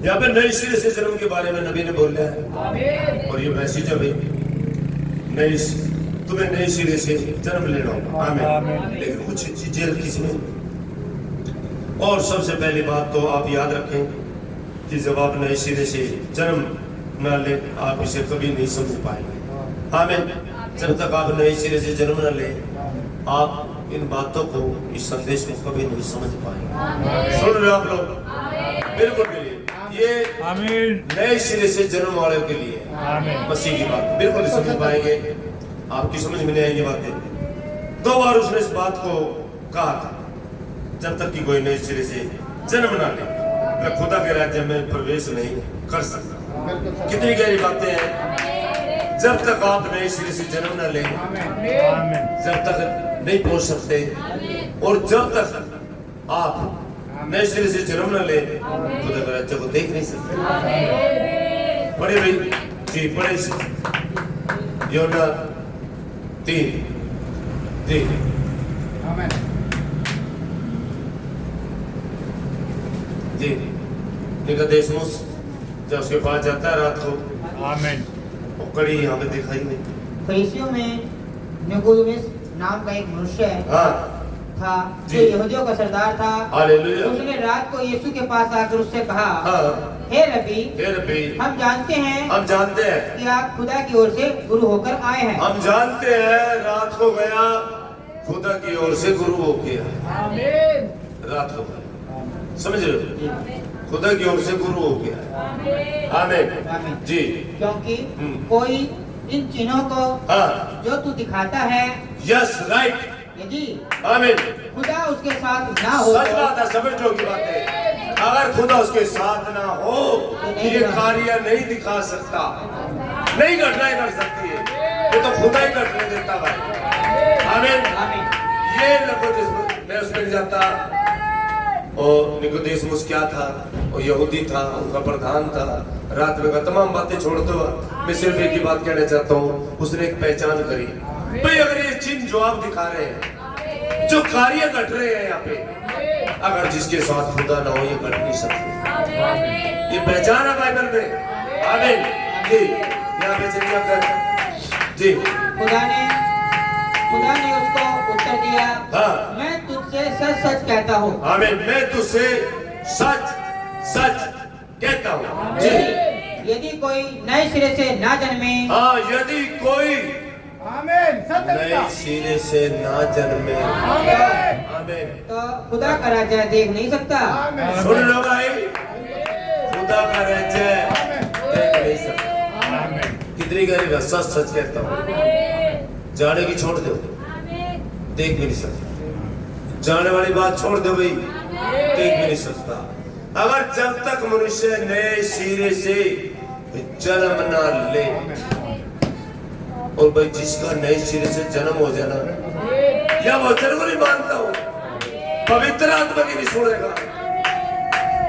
यहाँ पे नए सिरे से जन्म के बारे में नबी ने बोला है और ये मैसेज है भाई, नई तुम्हें नए सिरे से जन्म लेना होगा। आमीन। लेकिन कुछ चीजें किसमें, और सबसे पहली बात तो आप याद रखें कि जब आप नए सिरे से जन्म न ले आप इसे कभी नहीं समझ पाएंगे। आमीन। जब तक आप नए सिरे से जन्म न ले आप इन बातों को, इस संदेश को कभी नहीं समझ पाएंगे। सुन रहे हो आप लोग? बिल्कुल के लिए ये नए सिरे से जन्म वाले के लिए मसीह की बात बिल्कुल समझ पाएंगे, आपकी समझ में नहीं आएंगी बातें। 2 बार उसने इस बात को कहा था, जब तक कि कोई नए सिरे से जन्म ना ले मैं खुदा के राज्य में प्रवेश नहीं कर सकता। कितनी गहरी बातें हैं। जब तक आप नए सिरे से जन्म ना लें जब तक नहीं पहुंच सकते, और जब तक आप नए सिरे से जन्म न ले खुदा के राज्य को देख नहीं सकते। पढ़े भाई जी, पढ़े यूहन्ना 3:3। जी निकोदेमुस जब उसके पास जाता है रात को, आमीन, और कड़ी यहाँ पे दिखाई नहीं। फरीसियों में निकोदेमुस नाम का एक मनुष्य था जो यहूदियों का सरदार था। हालेलुया। उसने रात को यीशु के पास आकर उससे कहा, हे रब्बी, हम जानते हैं कि आप खुदा की ओर से गुरु होकर आए हैं। हम जानते हैं रात को गया खुदा की ओर से गुरु हो गया। आमीन। रात को गया, समझ रहे हो? खुदा की ओर से गुरु हो गया। आमीन जी। क्योंकि कोई इन चिन्हों को जो तू दिखाता है, यस राइट, यदि आमीन, खुदा उसके साथ ना हो, सच बात है, समझो की बात है। अगर खुदा उसके साथ ना हो ये कार्य नहीं दिखा सकता, नहीं घटनाएं कर सकती है, ये तो खुदा ही घटने देता भाई। आमीन। ये निकोदेमुस उसमें जाता, और निकोदेमुस क्या था? वो यहूदी था, उनका प्रधान था। रात में का तमाम बातें छोड़ते हुए मैं सिर्फ एक ही बात कहना चाहता हूँ, उसने एक पहचान करी भाई, अगर ये चिन्ह जो आप दिखा रहे हैं, जो कार्य घट रहे हैं यहाँ पे, अगर जिसके साथ खुदा ना हो ये घट नहीं सकते। ये पहचान है बाइबल में। आमीन जी। यहाँ पे चलिए कर जी। खुदा ने उसको उत्तर दिया, मैं तुझसे सच सच कहता हूँ। आमीन। मैं तुझसे सच सच कहता हूँ जी। यदि कोई नए सिरे से ना जन्मे, यदि कोई नए सिरे से ना जन्मे, आमीन, तो खुदा का राज्य देख नहीं सकता। सुन लो भाई, खुदा का राज्य देख नहीं सकता। कितनी गरीब है, सच सच कहता हूँ। जाने की छोड़ दो, देख भी नहीं सकता। जाने वाली बात छोड़ दो भाई, देख भी नहीं सकता। अगर जब तक मनुष्य नए सिरे से जन्म ना ले, और भाई जिसका नए सिरे से जन्म हो जाना, या वचन को नहीं मानता हूँ, पवित्र आत्मा की नहीं छोड़ेगा,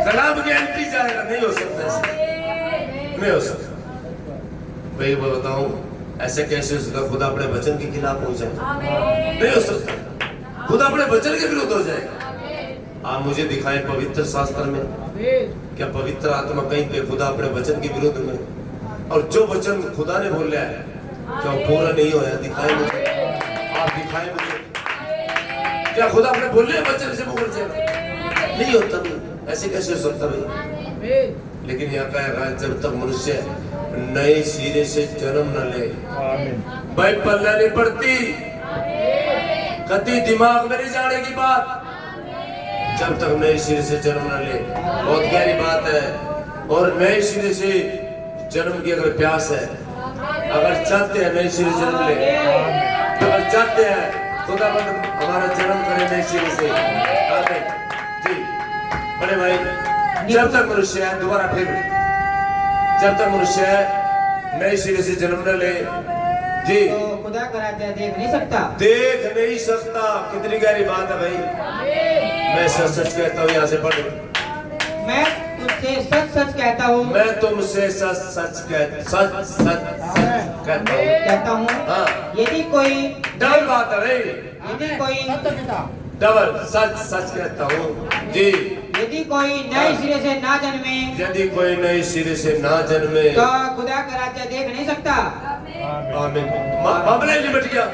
कलाम की एंट्री जाएगा, नहीं हो सकता ऐसे, नहीं हो सकता भाई। वो बताऊं ऐसे कैसे हो सकता? खुदा अपने वचन के खिलाफ हो जाएगा, नहीं हो सकता। खुदा अपने वचन के विरुद्ध हो जाएगा। आप मुझे दिखाएं पवित्र शास्त्र में, क्या पवित्र आत्मा कहीं पे खुदा अपने वचन के विरुद्ध में, और जो वचन खुदा ने बोला है क्या पूरा नहीं होया? दिखाएं मुझे, आप दिखाएं मुझे, क्या खुदा अपने बोले वचन से मुकर जाएगा? नहीं होता भाई, ऐसे कैसे हो सकता भाई? लेकिन यहाँ कह रहा है जब तक मनुष्य नए सिरे से जन्म न ले, भाई पल्ला नहीं पड़ती, कभी दिमाग में नहीं जाने की बात। जब तक नए सिरे से जन्म न ले, बहुत गहरी बात है। और नए सिरे से जन्म की अगर प्यास है, अगर चाहते हैं नए सिरे से जन्म ले, अगर चाहते हैं खुदा हमारा जन्म करे नए सिरे से, आमीन जी। बड़े भाई, जब तक मनुष्य है, दोबारा फिर, जब तक मनुष्य है नए सिरे से जन्म न ले जी, तो खुदा का राज्य देख नहीं सकता, देख नहीं सकता। कितनी गहरी बात है भाई। मैं सच सच कहता हूँ, यहाँ से पढ़ो, मैं तुझसे सच सच कहता हूँ, मैं तुमसे सच सच कहता हूँ। यदि कोई डबल बात है भाई, यदि कोई डबल सच सच कहता हूँ जी। यदि यदि कोई नए सिरे से ना जन्मे, यदि कोई नए सिरे से ना जन्मे, तो खुदा का राज्य देख नहीं सकता। आमीन। मामला निपट गया,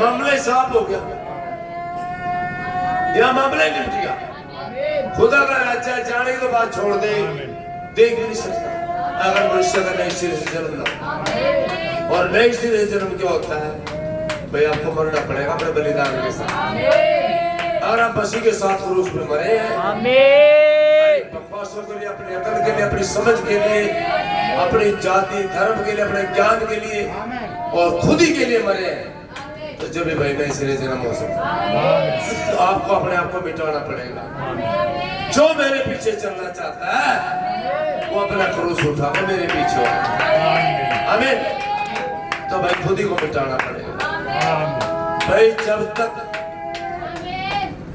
मामला साफ हो गया, यह मामला निपट गया। खुदा का राज्य जाने के बाद छोड़ दे, देख नहीं सकता अगर मनुष्य का नए सिरे से जन्म ना। और नए सिरे से जन्म क्या होता है भाई? आपको मरना पड़ेगा अपने बलिदान के साथ। अगर आप मसीह के साथ क्रूस पे मरे हैं, बकवासों के लिए, अपनी अकल के लिए, अपनी समझ के लिए, अपनी जाति धर्म के लिए, अपने ज्ञान के लिए और खुद ही के लिए मरे हैं, तो जब भी भाई नए सिरे से जन्म हो सकता है। तो आपको अपने आप को मिटाना पड़ेगा। जो मेरे पीछे चलना चाहता है वो अपना क्रूस उठा के मेरे पीछे। आमीन। तो भाई खुद ही को मिटाना पड़ेगा भाई। जब तक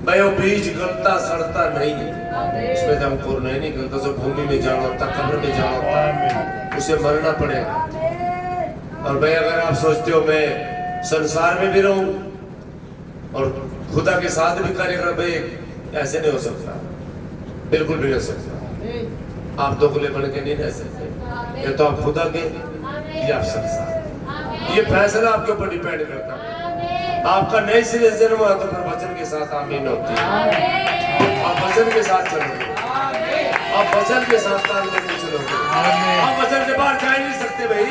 भाई वो बीज गलता सड़ता नहीं, उसमें जब अंकुर नहीं निकलता, जो भूमि में जाना होता, कब्र में जाना होता, उसे मरना पड़ेगा। और भाई अगर आप सोचते हो मैं संसार में भी रहूं और खुदा के साथ भी कार्य कर, भाई ऐसे नहीं हो सकता, बिल्कुल भी नहीं हो सकता। आप दोगले बन के नहीं रह सकते। ये तो आप खुदा के या आप संसार, ये फैसला आपके ऊपर डिपेंड करता है। आपका नए सिरे से जन्म हुआ तो फिर वचन के साथ आमीन होती है। आप वचन के साथ चलोगे, आप वचन के साथ काम करके चलोगे, आप वचन से बाहर जा ही नहीं सकते भाई।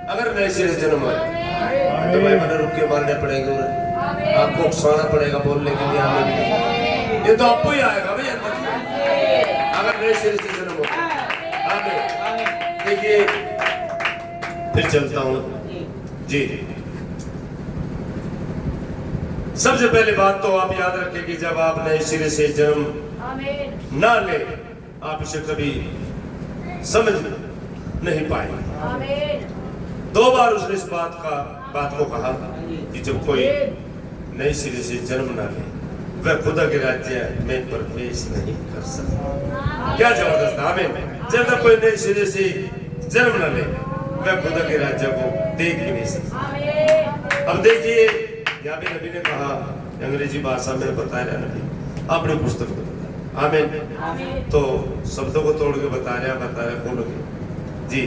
अगर नए सिरे से जन्म हुआ तो भाई मैंने रुक के मारने पड़ेंगे, आपको उकसाना पड़ेगा बोलने के लिए आमीन। ये तो आपको ही आएगा भाई अंदर से, अगर नए सिरे से जन्म हो। आमीन। देखिए फिर चलता हूँ जी। सबसे पहले बात तो आप याद रखें कि जब आप नए सिरे से जन्म ना ले, आप इसे कभी समझ नहीं पाएंगे। दो बार उसने इस बात को कहा कि जब कोई नए सिरे से जन्म ना ले वह खुदा के राज्य में प्रवेश नहीं कर सकता। क्या जबरदस्त। आमीन। जब तक कोई नए सिरे से जन्म ना ले वह खुदा के राज्य को देख भी नहीं सकता। अब देखिए यहाँ भी नबी ने कहा, अंग्रेजी भाषा में बताया नबी अपने पुस्तक में बताया। आमीन। तो शब्दों को तोड़ के बता रहे खोल के जी।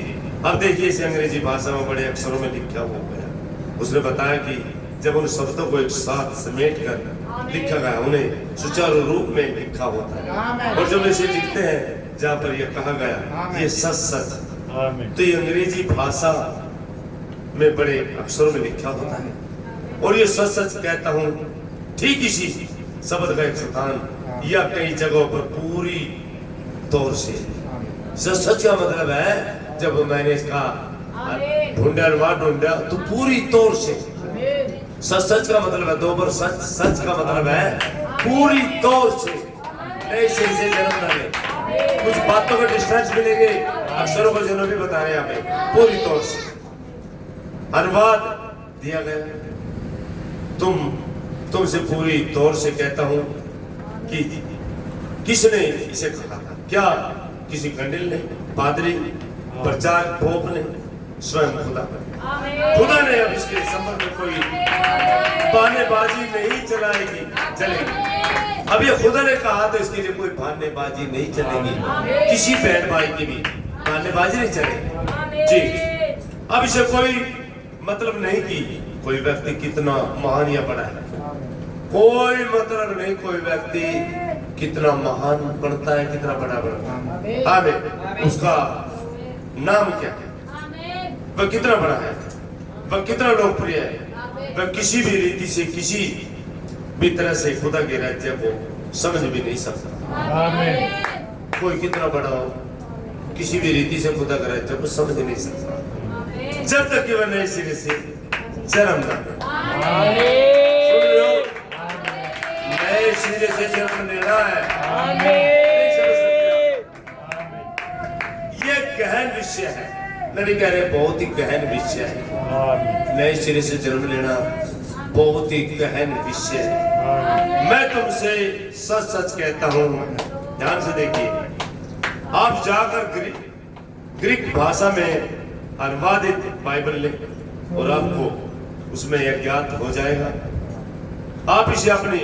अब देखिए इसे अंग्रेजी भाषा में बड़े अक्षरों में लिखा हुआ गया। उसने बताया कि जब उन शब्दों को एक साथ समेट कर लिखा गया, उन्हें सुचारू रूप में लिखा होता है। और जब इसे लिखते हैं जहाँ पर यह कहा गया ये सच सच, तो ये अंग्रेजी भाषा में बड़े अक्षरों में लिखा होता है। और ये सच सच कहता हूँ, ठीक इसी शब्द का एक स्थान या कई जगहों पर पूरी तौर से। सच सच का मतलब है जब मैंने इसका ढूंढा तो पूरी तौर से। सच सच का मतलब है दो बार सच, सच का मतलब है पूरी तौर से। नए सिरे से जन्म ना ले, कुछ बातों का डिस्टेंस मिलेंगे, अक्षरों का जन्म भी बता रहे हैं हमें पूरी तौर से। अनुवाद दिया गया, तुमसे पूरी तौर से कहता हूं कि किसने इसे कहा था? क्या किसी कंडिल ने, पादरी, प्रचारक, पोप ने? स्वयं खुदा ने। अब इसके संबंध में कोई बहानेबाजी नहीं चलेगी। अब ये खुदा ने कहा तो इसके लिए कोई बहानेबाजी नहीं चलेगी, किसी बहन भाई की भी बहानेबाजी नहीं चलेगी जी। अब इसे कोई मतलब नहीं कि कोई व्यक्ति कितना महान या बड़ा है, कोई मतलब नहीं कोई व्यक्ति कितना महान बनता है, कितना बड़ा बनता है। आमीन। उसका नाम क्या है, वह कितना बड़ा है, वह कितना लोकप्रिय है, वह किसी भी रीति से किसी भी तरह से खुदा के राज्य को समझ भी नहीं सकता। आमीन। कोई कितना बड़ा हो, किसी भी रीति से खुदा के राज्य को समझ नहीं सकता जब तक कि वह नए सिरे से जन्म ना ले। सुन लो, नए सिरे से जन्म लेना है। ये गहन विषय है, नबी कह रहे बहुत ही गहन विषय है। नए सिरे से जन्म लेना बहुत ही गहन विषय है। मैं तुमसे सच सच कहता हूँ, ध्यान से देखिए, आप जाकर ग्रीक भाषा में अनुवादित बाइबल लें और आपको उसमें यह ज्ञात हो जाएगा। आप इसे अपनी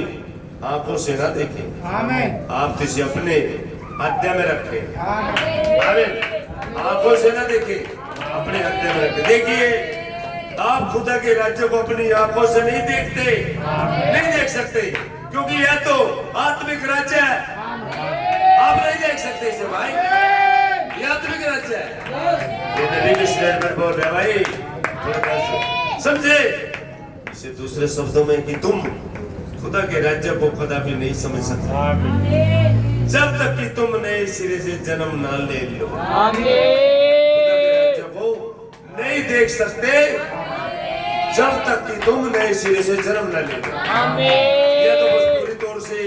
आंखों से ना देखें, आमीन। आप इसे अपने हृदय में रखें। आमीन। आमीन। आंखों से ना देखें, अपने हृदय में रखें। देखिए, आप खुदा के राज्य को अपनी आंखों से नहीं देखते, नहीं देख सकते, क्योंकि यह तो आत्मिक राज्य है। आप नहीं देख सकते इसे भाई, ये आत्मिक राज्य है। ये नबी के स्टेटमेंट बोल रहे भाई, थोड़ा ध्यान से समझे। इसे दूसरे शब्दों में कि तुम खुदा के राज्य को कदापि नहीं समझ सकते जब तक कि तुम नए सिरे से जन्म ना ले लो। खुदा के राज्य को नहीं देख सकते जब तक कि तुम नए सिरे से जन्म न ले लो। यह तो बस पूरी तौर से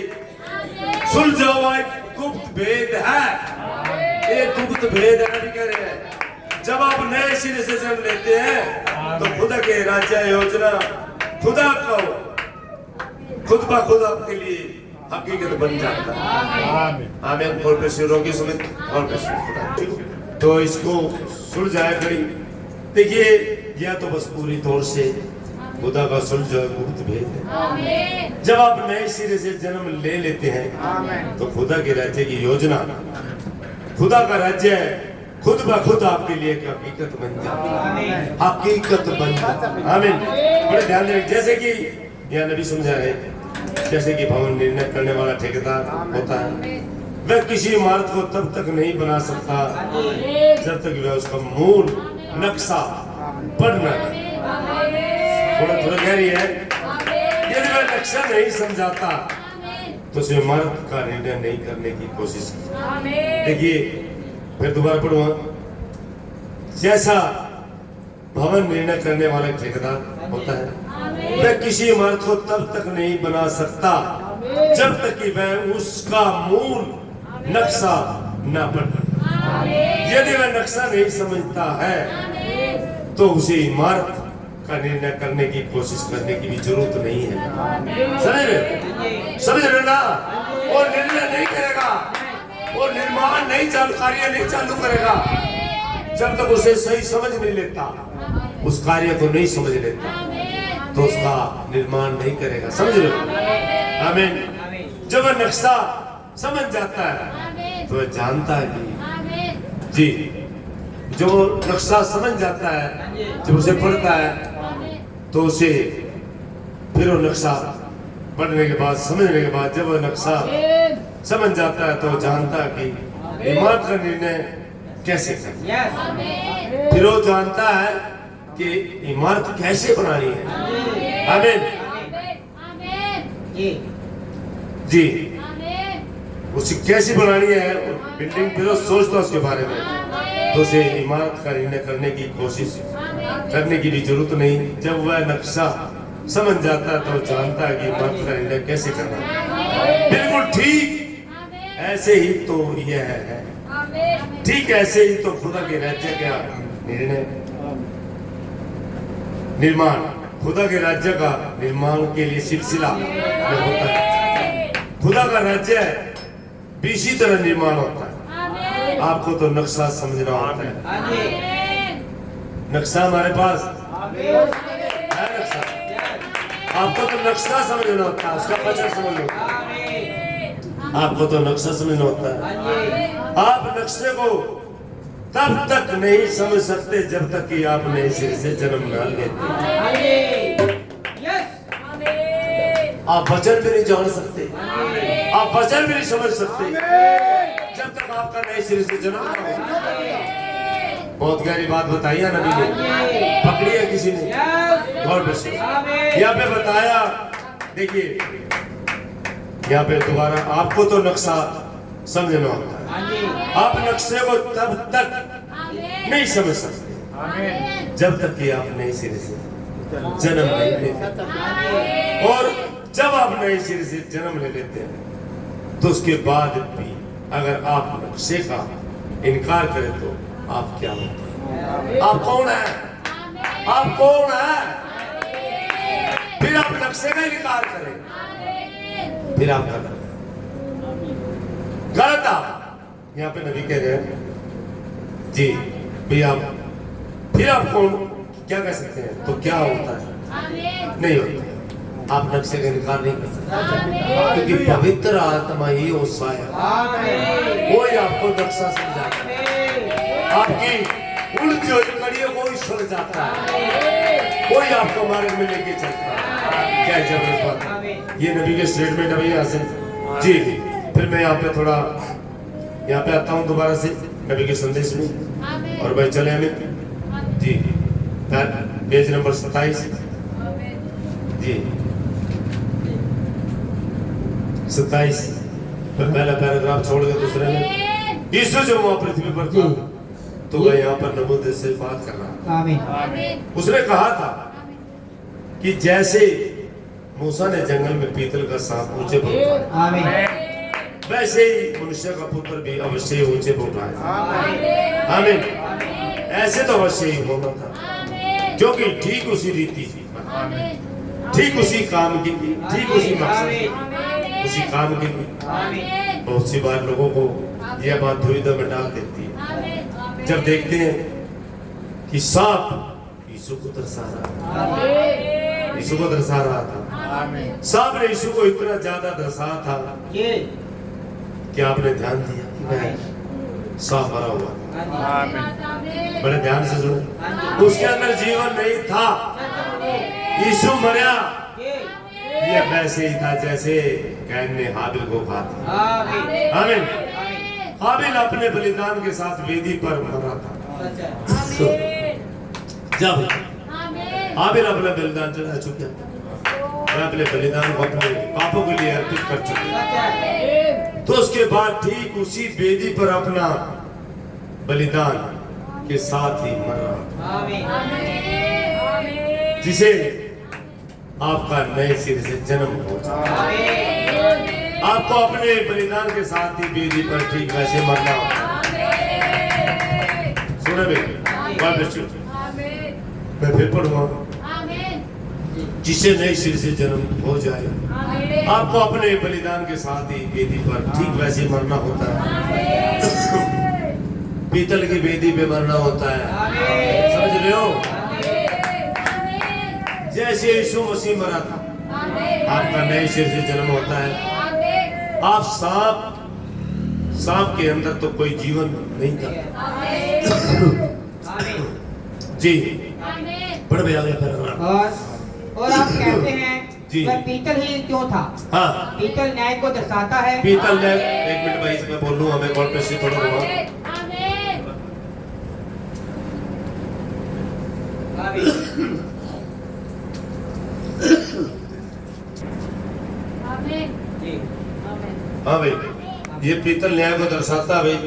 सुलझा हुआ एक गुप्त भेद है। ये गुप्त भेद है, नहीं कह रहे हैं। जब आप नए सिरे से जन्म लेते हैं तो खुदा के राज्य योजना खुदा को खुद ब खुद आपके लिए हकीकत बन जाता है। आमीन। और पेशरों की समेत और पेशर तो इसको सुलझाया करी। देखिए, यह तो बस पूरी तौर से खुदा का सुलझा गुप्त भेद है। जब आप नए सिरे से जन्म ले लेते हैं तो खुदा के राज्य की योजना, खुदा का राज्य खुद ब खुद आपके लिए एक हकीकत बन जाती है। हकीकत बन जाती है। आमीन। बड़े ध्यान दें, जैसे कि यह नबी समझा रहे, जैसे कि भवन निर्णय करने वाला ठेकेदार होता है, वह किसी इमारत को तब तक नहीं बना सकता जब तक वह उसका मूल नक्शा पढ़ना। थोड़ा गहरी है। यदि वह नक्शा नहीं समझाता तो उसे इमारत का निर्णय नहीं करने की कोशिश की। देखिए, फिर दोबारा पढ़ूंगा। जैसा भवन निर्णय करने वाला ठेकेदार होता है, वह किसी इमारत को तब तक नहीं बना सकता जब तक कि वह उसका मूल नक्शा न पढ़े। यदि वह नक्शा नहीं समझता है तो उसे इमारत का निर्णय करने की कोशिश करने की भी जरूरत नहीं है। समझ रहे ना? और निर्णय नहीं करेगा और निर्माण नहीं चालू, कार्य नहीं चालू करेगा जब तक उसे सही समझ नहीं लेता, उस कार्य को नहीं समझ लेता तो उसका निर्माण नहीं करेगा। समझ रहे हो? आमीन। जब वह नक्शा समझ जाता है तो वह जानता है कि जी, जो नक्शा समझ जाता है, जब उसे पढ़ता है तो उसे फिर वो नक्शा पढ़ने के बाद, समझने के बाद, जब वह नक्शा समझ जाता है तो जानता है कि इमारत का निर्णय कैसे करना। फिर वो जानता है कि इमारत कैसे बनानी है। आमीन। जी, उसे कैसे बनानी है बिल्डिंग, फिर वो सोचता उसके बारे में तो उसे इमारत का निर्णय करने की कोशिश करने की भी जरूरत नहीं। जब वह नक्शा समझ जाता है तो जानता है कि इमारत का निर्णय कैसे करना है। बिल्कुल ठीक ऐसे ही तो यह है, ठीक ऐसे ही तो खुदा के राज्य का निर्णय निर्माण, खुदा के राज्य का निर्माण के लिए सिलसिला में होता है। खुदा का राज्य भी इसी तरह निर्माण होता है। आपको तो नक्शा समझना होता है। नक्शा हमारे पास है, नक्शा आपको तो नक्शा समझना होता है, उसका वचन समझना होता है। आपको तो नक्शा समझना होता है। आप नक्शे को तब तक नहीं समझ सकते जब तक कि आप नए सिरे से जन्म न लेते। आप वचन भी नहीं जान सकते, आप वचन भी नहीं समझ सकते जब तक आपका नए सिरे से जन्म न हो। बहुत गहरी बात बताई है नबी ने, पकड़ी है किसी ने, गौर से यहाँ पे बताया। देखिए, यहाँ पे दोबारा, आपको तो नक्शा समझना होता है। आप नक्शे को तब तक नहीं समझ सकते जब तक कि आप नए सिरे से जन्म नहीं लेते। और जब आप नए सिरे से जन्म ले लेते हैं तो उसके बाद भी अगर आप नक्शे का इनकार करें तो आप क्या होते हैं? आप कौन है? आप कौन है? फिर आप नक्शे का इनकार करें, फिर आप गलत। आप यहाँ पे नबी कह रहे हैं जी, भैया फिर आप कौन क्या कह सकते हैं? तो क्या होता है? नहीं होता। आप नक्शे का इनकार नहीं कर सकते, क्योंकि पवित्र आत्मा ही उत्साह है। कोई आपको नक्शा समझाता है, आपकी उलझी हुई कड़ियों को सुल जाता है, कोई आपको मार्ग में लेके चलता है। क्या जबरदस्त बात, ये नबी के स्टेटमेंट अभी हासिल जी। फिर मैं यहाँ पे थोड़ा यहाँ पे आता हूँ दोबारा से नबी के संदेश में, और भाई चले हमें जी पेज नंबर 27 जी 27 पहला पैराग्राफ छोड़ के दूसरे में, यीशु जब वहां पृथ्वी पर था तो वह यहाँ पर नबूवत से बात कर रहा था। उसने कहा था कि जैसे मूसा ने जंगल में पीतल का सांप ऊंचे पर उठाया, वैसे ही मनुष्य का पुत्र भी अवश्य ऊंचे पर उठाया। आमीन। ऐसे तो अवश्य ही होना था, जो कि ठीक उसी रीति से, ठीक उसी काम की, ठीक उसी मकसद, उसी काम की। बहुत सी बार लोगों को यह बात दुविधा में डाल देती है जब देखते हैं कि सांप यीशु को दर्शा रहा था, यीशु को दर्शा रहा था। सांप ने यीशु को इतना ज्यादा दर्शाया था कि आपने ध्यान दिया, सांप भरा हुआ, बड़े ध्यान से सुनो, उसके अंदर जीवन नहीं था। यीशु मरा, ये वैसे ही था जैसे कैन ने हाबिल को कहा था। आमीन। हाबिल अपने बलिदान के साथ वेदी पर मरा था। जब हाबिल अपना बलिदान चढ़ा चुका, मैं अपने बलिदान को अपने पापों के लिए अर्पित कर चुका, तो उसके बाद ठीक उसी वेदी पर अपना बलिदान के साथ ही मर रहा, जिसे आपका नए सिरे से जन्म हो जाए। आपको अपने बलिदान के साथ ही वेदी पर ठीक वैसे मरना होगा। सुने बेटी, मैं फिर पढ़ूंगा, जिसे नए सिरे से जन्म हो जाए। आपको अपने बलिदान के साथ ही वेदी पर ठीक वैसे मरना होता है, पीतल की वेदी पे मरना होता है। समझ रहे हो? जैसे यीशु मसीह मरा था, आपका नए सिर से जन्म होता है। आप सांप के अंदर तो कोई जीवन नहीं था जी। बढ़ गया और आप कहते हैं जी, वह पीतल ही क्यों था? हाँ, पीतल न्याय को दर्शाता है। पीतल न्याय, एक मिनट भाई इसमें बोल लूं, हमें कॉल पे से थोड़ा हुआ। हाँ भाई, ये पीतल न्याय को दर्शाता है भाई।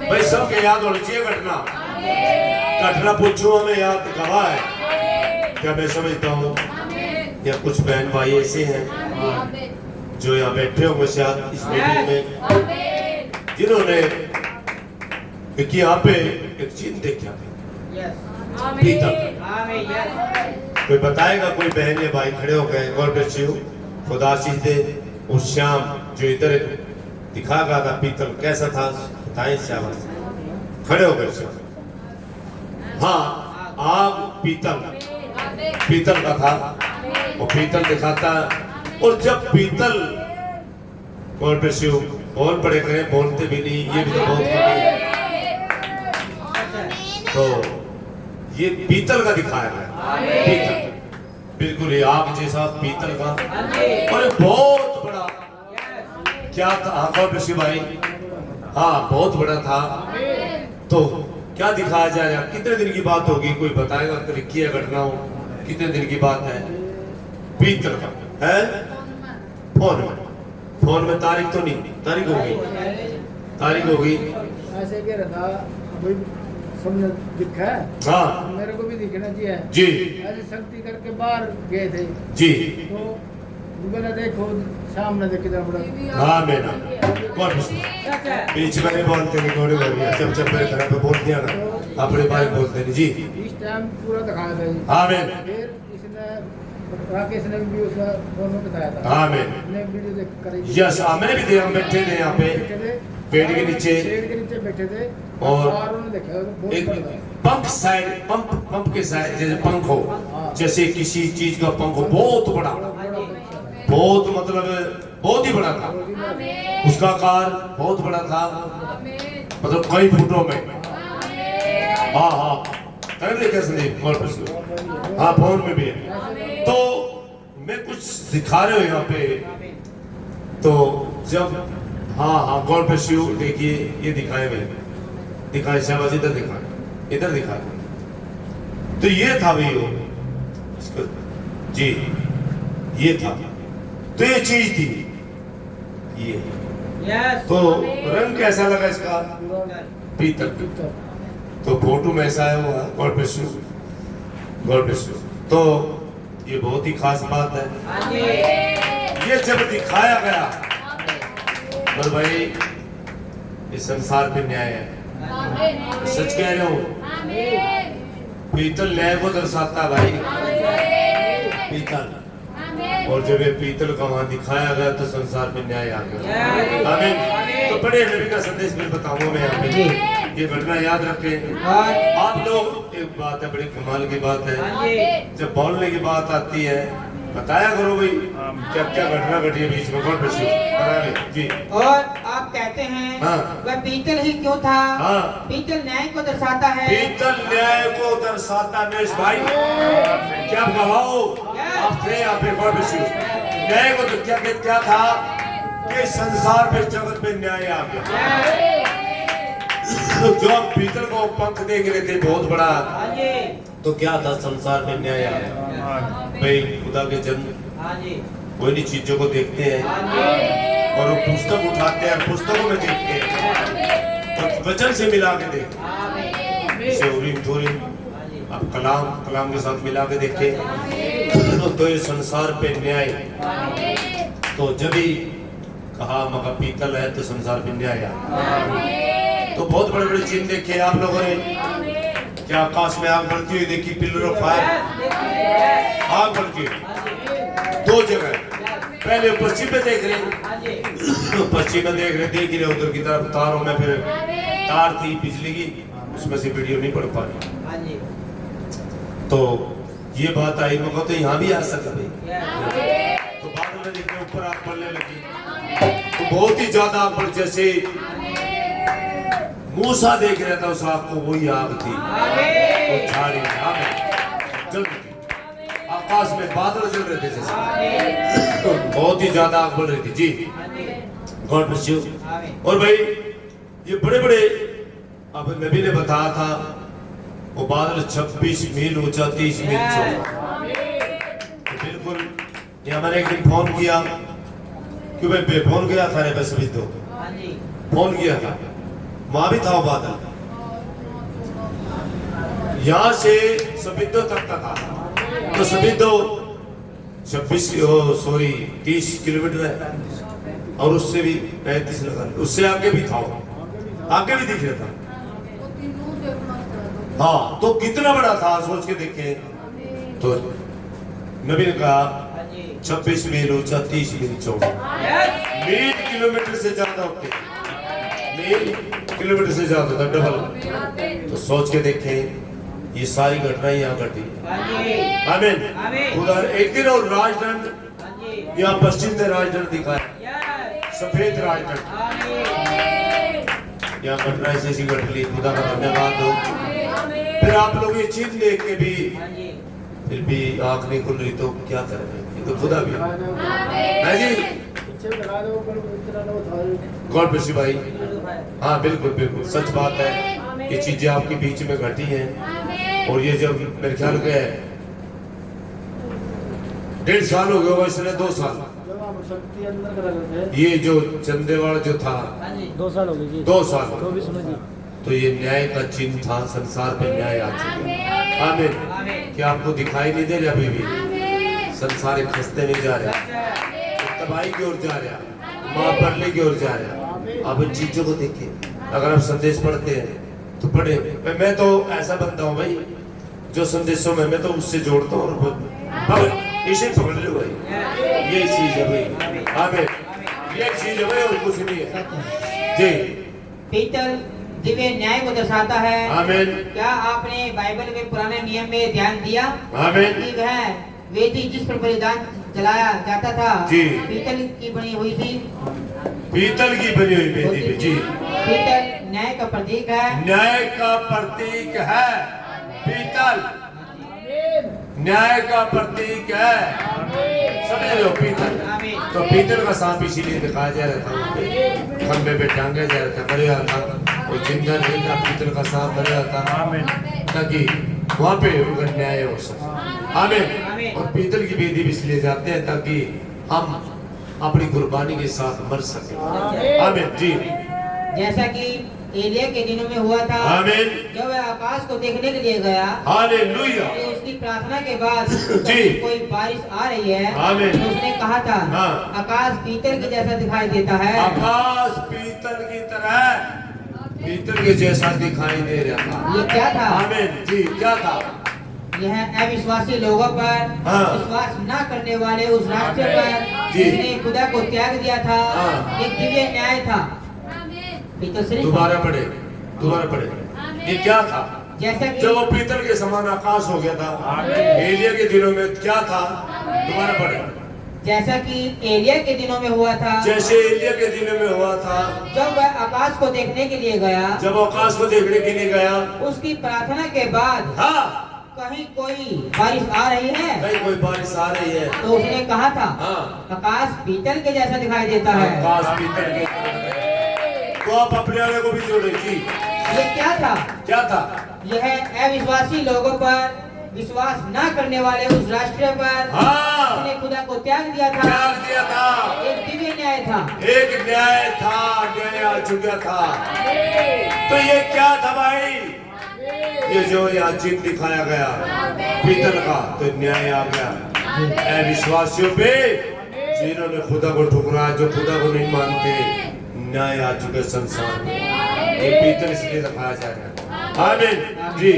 भाई सबके याद होनी चाहिए घटना पूछो, हमें याद गवाह है क्या? मैं समझता हूँ या कुछ बहन भाई ऐसे हैं जो यहाँ बैठे होंगे शायद इस मीटिंग में, जिन्होंने यहाँ पे एक चीज देखा पीतल। कोई बताएगा, कोई बहन या भाई खड़े हो गए, गॉड ब्लेस यू, खुदा आशीष दे। उस शाम जो इधर दिखा गया था पीतल कैसा था, बताएं श्याम, खड़े हो गए श्याम। हाँ, आग पीतल का था, और पीतल दिखाता। और जब पीतल, गॉड ब्लेस यू, बहुत बड़े करें, बोलते भी नहीं, ये भी तो बहुत कमी है। तो ये पीतल का दिखाया गया, पीतल बिल्कुल ही आग जैसा पीतल का, और बहुत बड़ा क्या था? गॉड ब्लेस यू भाई, हाँ बहुत बड़ा था। तो क्या दिखाया जाएगा? कितने दिन की बात होगी, कोई बताएगा? लिखी है घटना हो, कितने दिन की बात है? पीतल का है, फोन में तारीख तो नहीं, तारीख होगी ऐसे कह रहा था अभी सबने दिखा है। हाँ, मेरे को भी दिखना चाहिए जी। ऐसे शक्ति करके बाहर गए थे जी, तो मैंने देखो सामने देख कितना बड़ा। हाँ मेरा कौन बीच में नहीं बोलते, नहीं कोई नहीं, जब मेरे तरफ पे बोल दिया ना, अपने बारे बोलते नहीं जी। इस टाइम पूरा दिखाया था। हाँ मैं फिर इसने राकेश ने भी उसका फोन में बताया था। हाँ मैं वीडियो देख कर यस, मैंने भी देखा, हम बैठे थे यहाँ पे पेड़ के नीचे बैठे थे, और एक पंप के साइड जैसे पंख हो, जैसे किसी चीज का पंख हो बहुत बड़ा, बहुत मतलब बहुत ही बड़ा था। उसका आकार बहुत बड़ा था, मतलब कई फुटों में। हाँ हाँ कैसे नहीं, हाँ फोन में भी है। तो मैं कुछ दिखा रहे हो यहाँ पे, तो जब हाँ गॉड ब्लेस यू, देखिए ये दिखाए मैंने, दिखाए शाबाश, इधर दिखाए, इधर दिखाए। तो ये था भाई वो जी, ये था, तो ये चीज थी ये। तो रंग कैसा लगा इसका? पीतल। तो फोटो में ऐसा है वो, God bless you, God bless you. तो ये बहुत ही खास बात है। ये जब दिखाया गया तो भाई इस संसार पे न्याय है, सच कह रहे हो। पीतल न्याय को दर्शाता भाई, पीतल। और जब ये पीतल का वहां दिखाया गया तो संसार में न्याय आ गया। आमीन। तो बड़े नबी का संदेश मैं बताऊंगा मैं यहाँ पे, ये घटना याद रखें आप लोग। एक बात है, बड़ी कमाल की बात है, जब बोलने की बात आती है बताया करो भाई क्या क्या घटना घटी है बीच में। गॉड ब्लेस यू जी। और आप कहते हैं वह पीतल ही क्यों था? पीतल न्याय को दर्शाता है। पीतल न्याय को दर्शाता है भाई, क्या कहो आप थे यहाँ पे। God bless you. न्याय को तो क्या था कि संसार में, जगत में न्याय आ गया। जो आप पीतल को पंख देख रहे थे बहुत बड़ा, तो क्या था? संसार में न्याय आ गया भाई। खुदा के जन कोई नहीं चीजों को देखते हैं और वो पुस्तक उठाते हैं, पुस्तकों में देखते हैं और वचन से मिला के देखते हैं। अब कलाम के साथ मिला के देखे तो ये संसार पे न्याय। तो जब भी कहा मगर पीतल है तो संसार पे न्याय आ। तो बहुत बड़े बड़े चिन्ह देखे आप लोगों ने। क्या आकाश में आग बढ़ती हुई देखी? पिलर ऑफ फायर, आग बढ़ती हुई दो जगह। पहले पश्चिम में देख रहे, पश्चिम में देख रहे उधर की तरफ तारों में, फिर तार थी बिजली की, उसमें से वीडियो नहीं पढ़ पा रही। तो ये बात आई, मगर तो यहाँ भी आ सकता भाई। तो बाद में देखते ऊपर आग बढ़ने लगी, तो बहुत ही ज्यादा आग बढ़, जैसे मूसा देख रहा था उस आग को, वही आग थी, जल रही थी। आकाश में बादल जल रहे थे जैसे, तो बहुत ही ज्यादा आग बढ़ रही थी जी। God bless you. और भाई ये बड़े बड़े, अब नबी ने बताया था वो बादल 26 मील ऊंचा, 30 मील चौड़ा। तो बिल्कुल ये मैंने एक दिन फोन किया, क्यों भाई फोन किया था बस भी, तो फोन किया था, वहां भी था वो बादल। यहाँ से सबिद्दो तक का था, तो सबिद्दो 30 किलोमीटर है, और उससे भी 35 लगा, उससे आगे भी था, आगे भी दिख रहा था। हाँ, तो कितना बड़ा था सोच के देखे। तो नबी ने कहा 26 मील ऊंचा, 30 मील चौड़ा, मील किलोमीटर से ज्यादा होते, मील किलोमीटर से ज्यादा था, डबल। तो सोच के देखें ये सारी घटनाएं यहाँ घटी। आमीन। उधर एक दिन और राजदंड, यहाँ पश्चिम में राजदंड दिखाया, सफेद राजदंड। यहाँ घटना ऐसी घट ली, खुदा का धन्यवाद हो। फिर आप लोग ये चीज देख के भी फिर भी आंख नहीं खुल रही, तो क्या करें? तो खुदा भी है जी। गॉड ब्लेस यू भाई। हाँ बिल्कुल बिल्कुल सच बात है, ये चीजें आपके बीच में घटी हैं। और ये जब मेरे ख्याल के 1.5 साल हो गया होगा, इसने 2 साल, ये जो चंदेवाड़ा जो था 2 साल हो गए जी, 2 साल। तो ये न्याय का चिन्ह था, संसार पे न्याय आ चुका। आमीन। क्या आपको दिखाई नहीं दे रहा? अभी भी संसार एक खस्ते नहीं जा रहा, तबाही की ओर जा रहा, माँ पढ़ने की ओर जा रहा। आप इन चीजों को देखिए, अगर आप संदेश पढ़ते हैं तो पढ़े। मैं तो ऐसा बनता हूँ भाई, जो संदेशों में मैं तो उससे जोड़ता हूँ, और इसे पकड़ लो भाई, ये चीज है भाई। आमीन। ये चीज है भाई, और कुछ नहीं है जी। पीतल दिव्य न्याय को दर्शाता है। आमीन। क्या आपने बाइबल के पुराने नियम में ध्यान दिया? आमीन। कि वह वेदी जिस पर बलिदान जलाया जाता था जी। पीतल की बनी हुई थी। पीतल की बनी हुई वेदी पे जी। पीतल न्याय का प्रतीक है। न्याय का प्रतीक है पीतल, न्याय का प्रतीक है, समझ रहे हो पीतल। आमीन। तो पीतल का सांप इसीलिए दिखाया जा रहा था, वहाँ पे खंबे पे टांगा जा रहा था, बढ़िया था, वो जिंदा नहीं था, पीतल का सांप बढ़िया था, ताकि वहाँ पे उनका न्याय हो सके। आमीन। और पीतल की वेदी भी इसलिए जाते हैं ताकि हम अपनी कुर्बानी के साथ मर सके। आमीन जी। जैसा कि एलिया के दिनों में हुआ था, आमीन। जब वह आकाश को देखने के लिए गया, हालेलुया। तो उसकी प्रार्थना के बाद जी। कोई बारिश आ रही है, आमीन। तो उसने कहा था, हाँ। आकाश पीतल के जैसा दिखाई देता है। आकाश पीतल की तरह, पीतल के जैसा दिखाई दे रहा था। ये क्या था? आमीन जी। क्या था? यह अविश्वासी लोगों पर, हाँ। विश्वास न करने वाले उस राष्ट्र पर जी। जिसने खुदा को त्याग दिया था, हाँ। एक दिव्य न्याय था। पीतल से नहीं? दोबारा पढ़े, दोबारा पढ़े। ये क्या था? जैसा कि जब वो पीतल के समान आकाश हो गया था, एलिया के दिनों में क्या था? दोबारा पढ़े। जैसा कि एलिया के दिनों में हुआ था, जैसे एलिया के दिनों में हुआ था, जब वह आकाश को देखने के लिए गया, जब आकाश को देखने के लिए गया, उसकी प्रार्थना के बाद हाँ, कहीं कोई बारिश आ रही है, कहीं कोई बारिश आ रही है, तो उसने कहा था, हाँ, आकाश पीतल के जैसा दिखाई देता है। आकाश पीतल के तरह है। तो आप अपने वाले को भी जोड़े जी। ये क्या था? क्या था? यह अविश्वासी लोगों पर, विश्वास न करने वाले उस राष्ट्र पर हाँ, उसने खुदा को त्याग दिया था। त्याग दिया था। एक दिव्य न्याय था। एक न्याय था, न्याय आ चुका था। तो ये क्या था भाई? ये जो यहाँ चिन्ह दिखाया गया पीतल का, तो न्याय आ गया अविश्वासियों पे, जिन्होंने खुदा को ठुकराया, जो खुदा को नहीं मानते, न्याय आ चुके संसार में। ये पीतल इसलिए दिखाया जा रहा है। आमीन जी।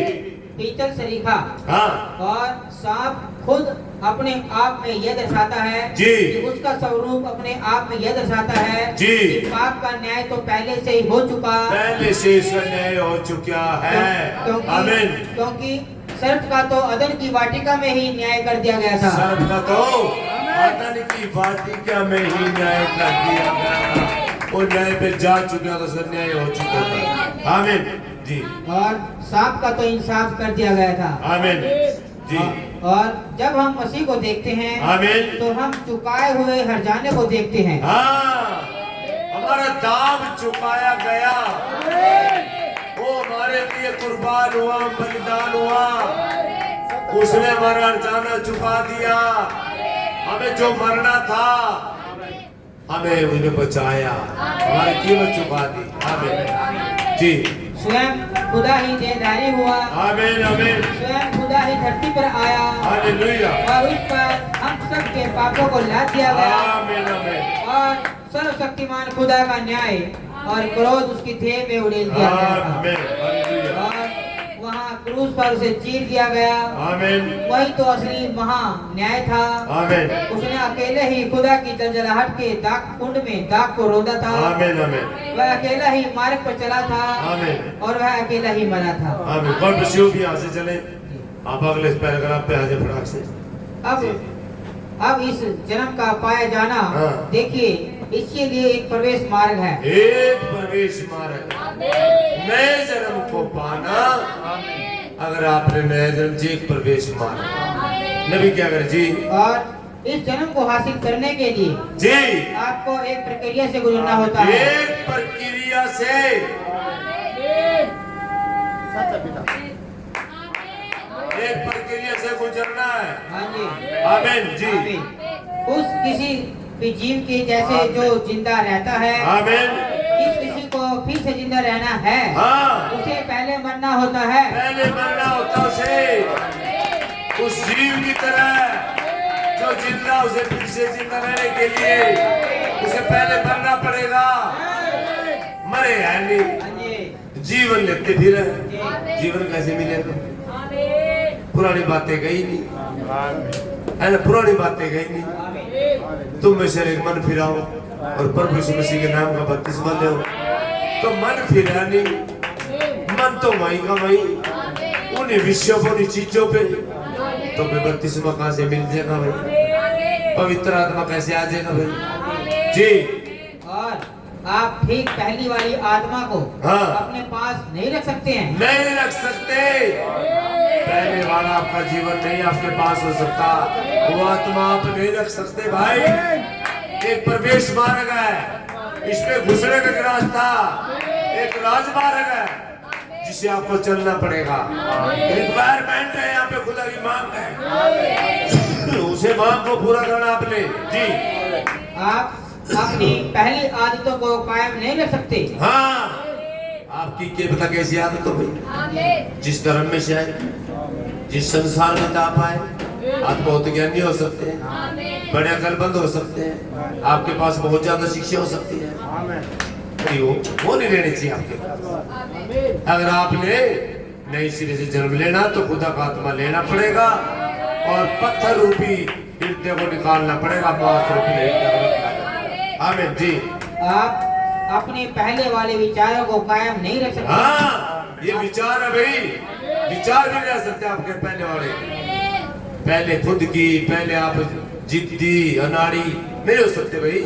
पीतल सरीखा हाँ और सांप खुद अपने आप में यह दर्शाता है जी। कि उसका स्वरूप अपने आप में यह दर्शाता है जी। कि पाप का न्याय तो पहले से ही हो चुका, पहले से इसका न्याय हो चुका है। आमीन। क्योंकि सर्प का तो अदन की वाटिका में ही न्याय कर दिया गया था। सर्प का तो अदन की वाटिका में ही न्याय कर दिया गया था। वो न्याय पे जा चुका था, उसका न्याय हो चुका था। आमीन जी। और सांप का तो इंसाफ कर दिया गया था। आमीन जी। और जब हम मसीह को देखते हैं, आमीन, तो हम चुकाए हुए हरजाने को देखते हैं। हाँ, हमारा दाम चुकाया गया, वो हमारे लिए कुर्बान हुआ, बलिदान हुआ, उसने हमारा हरजाना चुका दिया। हमें जो मरना था, हमें उसने बचाया, हमारी कीमत चुका दी। आमीन जी। स्वयं खुदा ही देहधारी हुआ। आमीन आमीन। स्वयं खुदा ही धरती पर आया हालेलुया। और उस पर हम सब के पापों को लाद दिया गया। आमीन आमीन। और सर्वशक्तिमान खुदा का न्याय और क्रोध उसकी देह में उड़ेल दिया गया था। आमीन हालेलुया। और वहाँ क्रूस पर उसे चीर दिया गया। आमीन। वही तो असली महा न्याय था। आमीन। उसने अकेले ही खुदा की जलजलाहट के दाग कुंड में दाग को रोंदा था। आमीन आमीन। वह अकेला ही मार्ग पर चला था आमीन। और वह अकेला ही मरा था। आमीन। God bless you. भी यहाँ से चले, आप अगले पैराग्राफ पे आ जाए फटाक से। अब इस जन्म का पाया जाना, हाँ। देखिए, इसके लिए एक प्रवेश मार्ग है। एक प्रवेश मार्ग, नए जन्म को पाना। अगर आपने नया जन्म जी, एक प्रवेश मार्ग। नबी क्या करे जी? और इस जन्म को हासिल करने के लिए जी, आपको एक प्रक्रिया से गुजरना होता है। एक प्रक्रिया से, एक प्रक्रिया से गुजरना है। हाँ जी। आमीन जी। आमीन। उस किसी भी जीव के जैसे जो जिंदा रहता है, आमीन। जिस किसी को फिर से जिंदा रहना है, हाँ, उसे पहले मरना होता है। पहले मरना होता उसे, उस जीव की तरह जो जिंदा, उसे फिर से जिंदा रहने के लिए उसे पहले मरना पड़ेगा। मरे है नहीं, हाँ जी। जीवन लेते फिर जीवन कैसे मिलेगा? पुरानी बातें गई नहीं है ना, पुरानी बातें गई नहीं। तुम में से एक मन फिराओ और प्रभु यीशु मसीह के नाम का बपतिस्मा लो, तो मन फिरा नहीं, मन तो वहीं का वहीं, उन्हीं विषयों पर, उन्हीं चीजों पे, तो मैं बपतिस्मा कहाँ से मिल जाएगा भाई? पवित्र आत्मा कैसे आ जाएगा भाई? जी। और आप ठीक पहली वाली आत्मा को हाँ। अपने पास नहीं रख सकते हैं। नहीं रख सकते। पहले वाला आपका जीवन नहीं आपके पास हो सकता, वो आत्मा आप नहीं रख सकते भाई। एक प्रवेश मार्ग है, इसमें घुसने का रास्ता, एक राजमार्ग है जिसे आपको चलना पड़ेगा। रिक्वायरमेंट है यहाँ पे, खुदा की मांग है, उसे मांग को पूरा करना आपने। जी। आप अपनी पहली आदतों को कायम नहीं रख सकते। हाँ, आपकी क्या पता कैसी आदत हो गई, जिस धर्म में से आए, जिस संसार में आप आए। आप बहुत ज्ञानी हो सकते हैं, बड़े अकलमंद हो सकते हैं, आपके पास बहुत ज्यादा शिक्षा हो सकती है, वो नहीं रहनी चाहिए आपके पास। अगर आपने नई सिरे से जन्म लेना तो खुदा का आत्मा लेना पड़ेगा और पत्थर रूपी हृदय को निकालना पड़ेगा, मांस रूपी हृदय। आमीन जी। आप अपने पहले वाले विचारों को कायम नहीं रख सकते। हाँ, ये विचार है भाई, विचार नहीं रह सकते आपके पहले वाले। पहले खुद की, पहले आप जिद्दी अनाड़ी नहीं हो सकते भाई,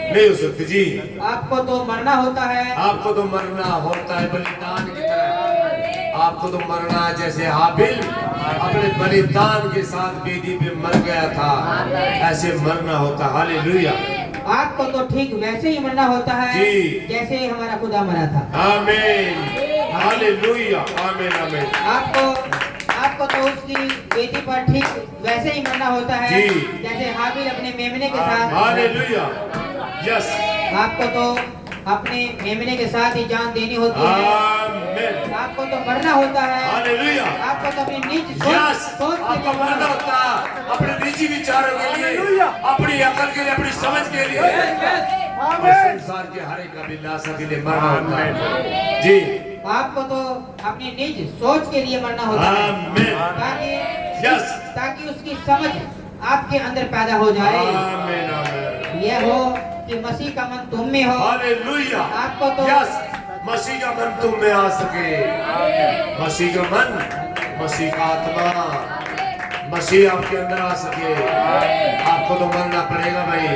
नहीं हो सकते जी। आपको तो मरना होता है। आपको तो मरना होता है बलिदान की तरह। आपको तो मरना है जैसे हाबिल अपने बलिदान के साथ वेदी पे मर गया था, ऐसे मरना होता। हालेलुया। आपको तो ठीक वैसे ही मरना होता है जी। जैसे हमारा खुदा मरा था। आमीन। हालेलुया। आमीन आमीन। आपको तो उसकी वेदी पर ठीक वैसे ही मरना होता है जी। जैसे हाबिल अपने मेमने के साथ। हालेलुया। यस। आपको तो अपने मेमने के साथ ही जान देनी होती है। आमीन। आपको तो मरना होता है। हालेलुया। आपको तो अपनी निज यस। सोच आपको मरना होता अपने निजी विचारों के लिए, अपनी अकल के लिए, अपनी समझ के लिए, और संसार के हर एक अभिलाषा के लिए मरना होता है जी। आपको तो अपनी निज सोच के लिए मरना होता है आमीन। यस। ताकि उसकी समझ आपके अंदर पैदा हो जाए। आमीन आमीन। यह हो कि मसीह का मन तुम में हो। हालेलुया। आपको तो यस, मसीह का मन तुम में आ सके, मसीह का मन, मसीह का आत्मा, मसीह आपके अंदर आ सके। आपको तो मरना पड़ेगा भाई,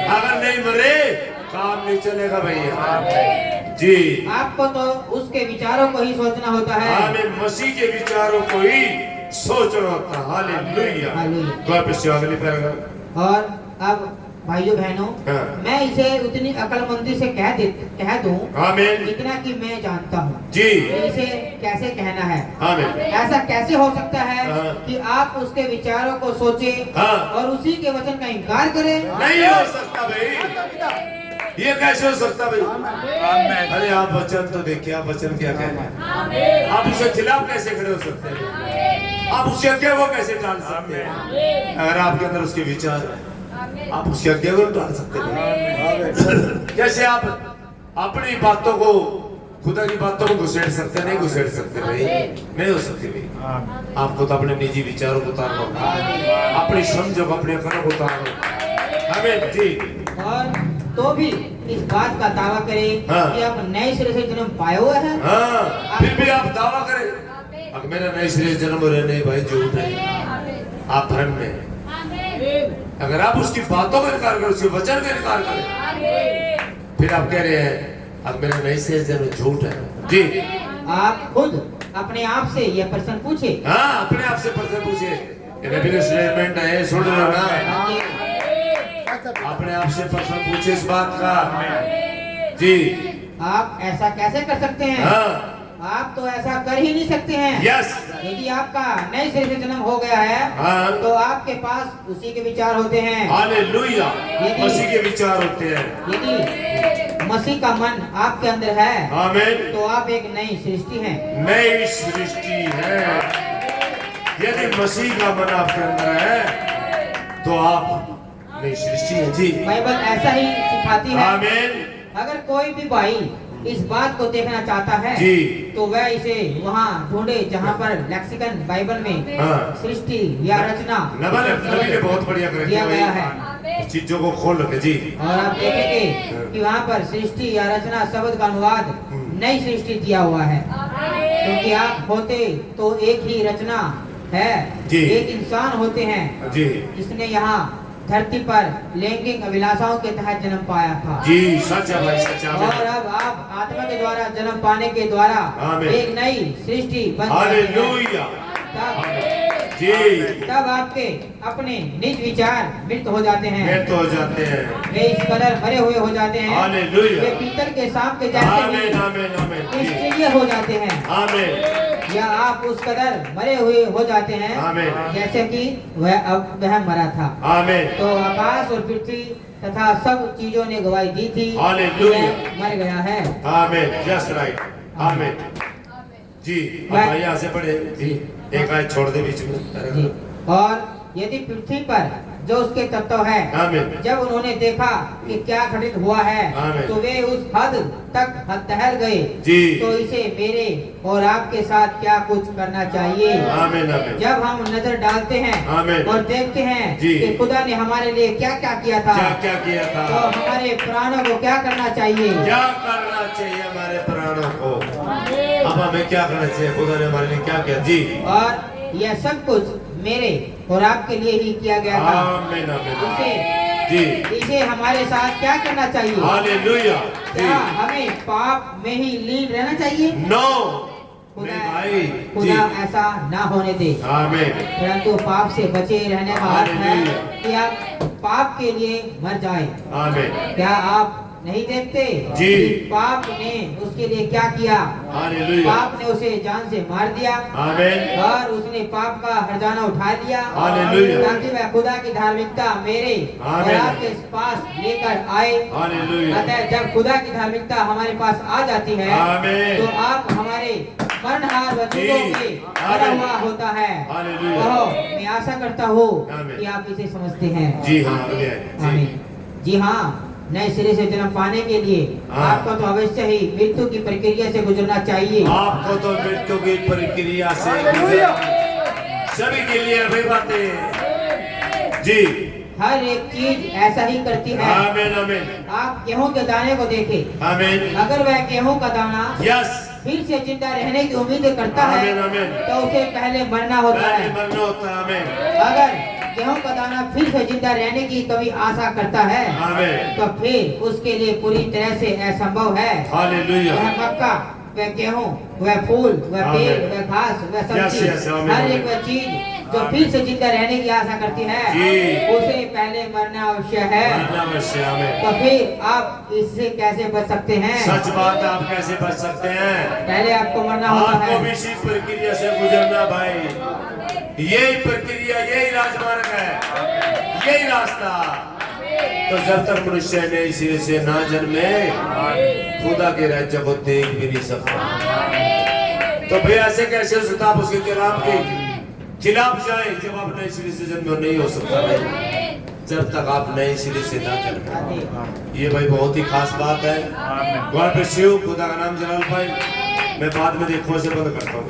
अगर नहीं मरे काम नहीं चलेगा भैया जी। आपको तो उसके विचारों को ही सोचना होता है। आमीन। मसीह के विचारों को ही सोचना होता है। हालेलुया। अगली पैराग्राफ। और अब भाइयों बहनों, हाँ। मैं इसे उतनी अकलमंदी से कह दूं आमीन। जितना कि मैं जानता हूँ जी। इसे कैसे कहना है। आमीन। ऐसा कैसे हो सकता है हाँ। कि आप उसके विचारों को सोचें हाँ। और उसी के वचन का इनकार करें। नहीं हो सकता भाई, ये कैसे हो सकता भाई? अरे आप वचन तो देखिए, आप वचन क्या कहना है, आप उसके खिलाफ कैसे खड़े हो सकते हैं, आप उसके आगे वो कैसे टाल सकते हैं? अगर आपके अंदर उसके विचार है, आप उसके आगे वो टाल सकते हैं। कैसे आप अपनी बातों को, खुदा की बातों को घुसेड़ सकते? नहीं घुसेड़ सकते भाई, नहीं हो सकती भाई। आपको तो अपने निजी विचारों को उतारना होगा, अपनी समझो को, अपने अकलों को उतारना होगा। आमीन जी। और तो भी इस बात का दावा करें हाँ। कि आप नए सिरे से जन्म पाए हुए हैं। हाँ, फिर भी आप दावा करें अगर मेरा नए सिरे से जन्म हो रहा नहीं भाई, झूठ है, आप भ्रम में हैं। अगर आप उसकी बातों का इनकार करें, उसके वचन का इनकार करें, फिर आप कह रहे हैं अब मेरा नई से जन्म झूठ है जी। आप खुद अपने आप से यह प्रश्न पूछे। हाँ, अपने आप से प्रश्न पूछे, नबी का स्टेटमेंट है, सुन रहे हो ना? अपने आप से प्रश्न पूछे इस बात का जी। आप ऐसा कैसे कर सकते हैं? हाँ। आप तो ऐसा कर ही नहीं सकते हैं। यस। यदि आपका नए सिरे से जन्म हो गया है हाँ। तो आपके पास उसी के विचार होते हैं। हालेलुया। मसीह के विचार होते हैं। यदि मसीह का मन आपके अंदर है आमीन, तो आप एक नई सृष्टि हैं। नई सृष्टि है। यदि मसीह का मन आपके अंदर है तो आप नई सृष्टि है जी। बाइबल ऐसा ही सिखाती है। आमीन। अगर कोई भी भाई इस बात को देखना चाहता है जी। तो वह इसे वहाँ ढूंढे जहाँ पर लेक्सिकन बाइबल में हाँ। सृष्टि या रचना नबी ने बहुत बढ़िया कर दिया गया है। चीजों को खोल रखे जी। और आप देखेंगे कि वहाँ पर सृष्टि या रचना शब्द का अनुवाद नई सृष्टि दिया हुआ है, क्योंकि आप होते तो एक ही रचना है जी। एक इंसान होते हैं जी जिसने यहाँ धरती पर लैंगिक अभिलाषाओं के तहत जन्म पाया था। जी सच है भाई, सच है। और अब आप आत्मा के द्वारा जन्म पाने के द्वारा आमीन। एक नई सृष्टि बन जाते हैं। हालेलुया। तब जी तब आपके अपने निज विचार मृत हो जाते हैं। मैं तो हो जाते हैं। वे इस कदर मरे हुए हो जाते हैं। हालेलुया। वे पीतल के सांप के जैसे आमीन ही आमीन आमीन। जी निष्क्रिय हो जाते हैं। आमीन या आप उस कदर मरे हुए हो जाते हैं आमीन। जैसे कि वह मरा था। आमीन। तो आकाश और पृथ्वी तथा सब चीजों ने गवाही दी थी कि हालेलुया। वह मर गया है। आमीन जस्ट राइट। आमीन जी। अब भाई यहाँ से पढ़े जी, एक आयत छोड़ दे बीच में। जी। और यदि पृथ्वी पर जो उसके तत्व है आमीन। जब उन्होंने देखा कि क्या घटित हुआ है आमीन। तो वे उस हद तक टहल गए जी तो इसे मेरे और आपके साथ क्या कुछ करना चाहिए। आमीन आमीन। जब हम नजर डालते हैं आमीन। और देखते हैं जी। कि खुदा ने हमारे लिए क्या क्या किया था क्या क्या किया तो था, हमारे प्राणों को क्या करना चाहिए। क्या करना चाहिए हमारे प्राणों को, अब हमें क्या करना चाहिए, खुदा ने हमारे लिए क्या किया। जी और यह सब कुछ मेरे और आपके लिए ही किया गया था। आमीन आमीन। जी इसे हमारे साथ क्या करना चाहिए। हालेलुया। जी क्या हमें पाप में ही लीन रहना चाहिए। नो खुदा नहीं भाई जी। खुदा ऐसा ना होने दे, आमीन परंतु पाप से बचे रहने का अर्थ है हालेलुया। कि आप पाप के लिए मर जाए। आमीन। क्या आप नहीं देखते जी। कि पाप ने उसके लिए क्या किया। हालेलुया। पाप ने उसे जान से मार दिया आमीन। और उसने पाप का हर्जाना उठा लिया हालेलुया। ताकि वह खुदा की धार्मिकता मेरे और आमीन। आपके पास लेकर आए। हालेलुया। अतः जब खुदा की धार्मिकता हमारे पास आ जाती है आमीन। तो आप हमारे मरणहार वचनों जी। में भरा आमीन। हुआ होता है। हालेलुया। ओहो, मैं आशा करता हूँ आमीन। कि आप इसे समझते हैं। जी हाँ आगे जी। आमीन। जी हाँ, नए सिरे से जन्म पाने के लिए हाँ। आपको तो अवश्य ही मृत्यु की प्रक्रिया से गुजरना चाहिए। आपको तो मृत्यु की प्रक्रिया से सभी के लिए वही बातें जी। हर एक चीज ऐसा ही करती है। आमीन आमीन। आप गेहूं के दाने को देखें, आमीन। अगर वह गेहूं का दाना यस फिर से जिंदा रहने की उम्मीद करता है आमीन आमीन। तो उसे पहले मरना होता पहले है। मरना होता है। आमीन अगर गेहूं का दाना फिर से जिंदा रहने की कभी आशा करता है आमीन। तो फिर उसके लिए पूरी तरह से असंभव है। हालेलुया। वह मक्का, वह गेहूं, वह फूल, वह पेड़, आमीन। वह घास, वह Yes, सब्जी, yes, आमीन, हर एक आमीन। वह चीज जो फिर से जिंदा रहने की आशा करती है जी। उसे पहले मरना अवश्य है। मरना अवश्य। आमीन। तो फिर आप इससे कैसे बच सकते हैं। सच बात है, आप कैसे बच सकते हैं, पहले आपको मरना होता आपको भी है। इसी प्रक्रिया से गुजरना भाई। यही प्रक्रिया, यही राजमार्ग है, यही रास्ता। तो जब तक मनुष्य ने इसी से ना जन्मे खुदा के राज्य को देख भी नहीं सकता। तो भाई ऐसे कैसे हो सकता आप उसके कलाम के खिलाफ जाए जब आप नए सिरे से जन्मे हो। नहीं हो सकता भाई जब तक आप नए सिरे से ना जन्मे। ये भाई बहुत ही खास बात है। God bless you. खुदा का नाम जलाल भाई। मैं बाद में देखने से बंद करता हूँ।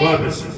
God bless you.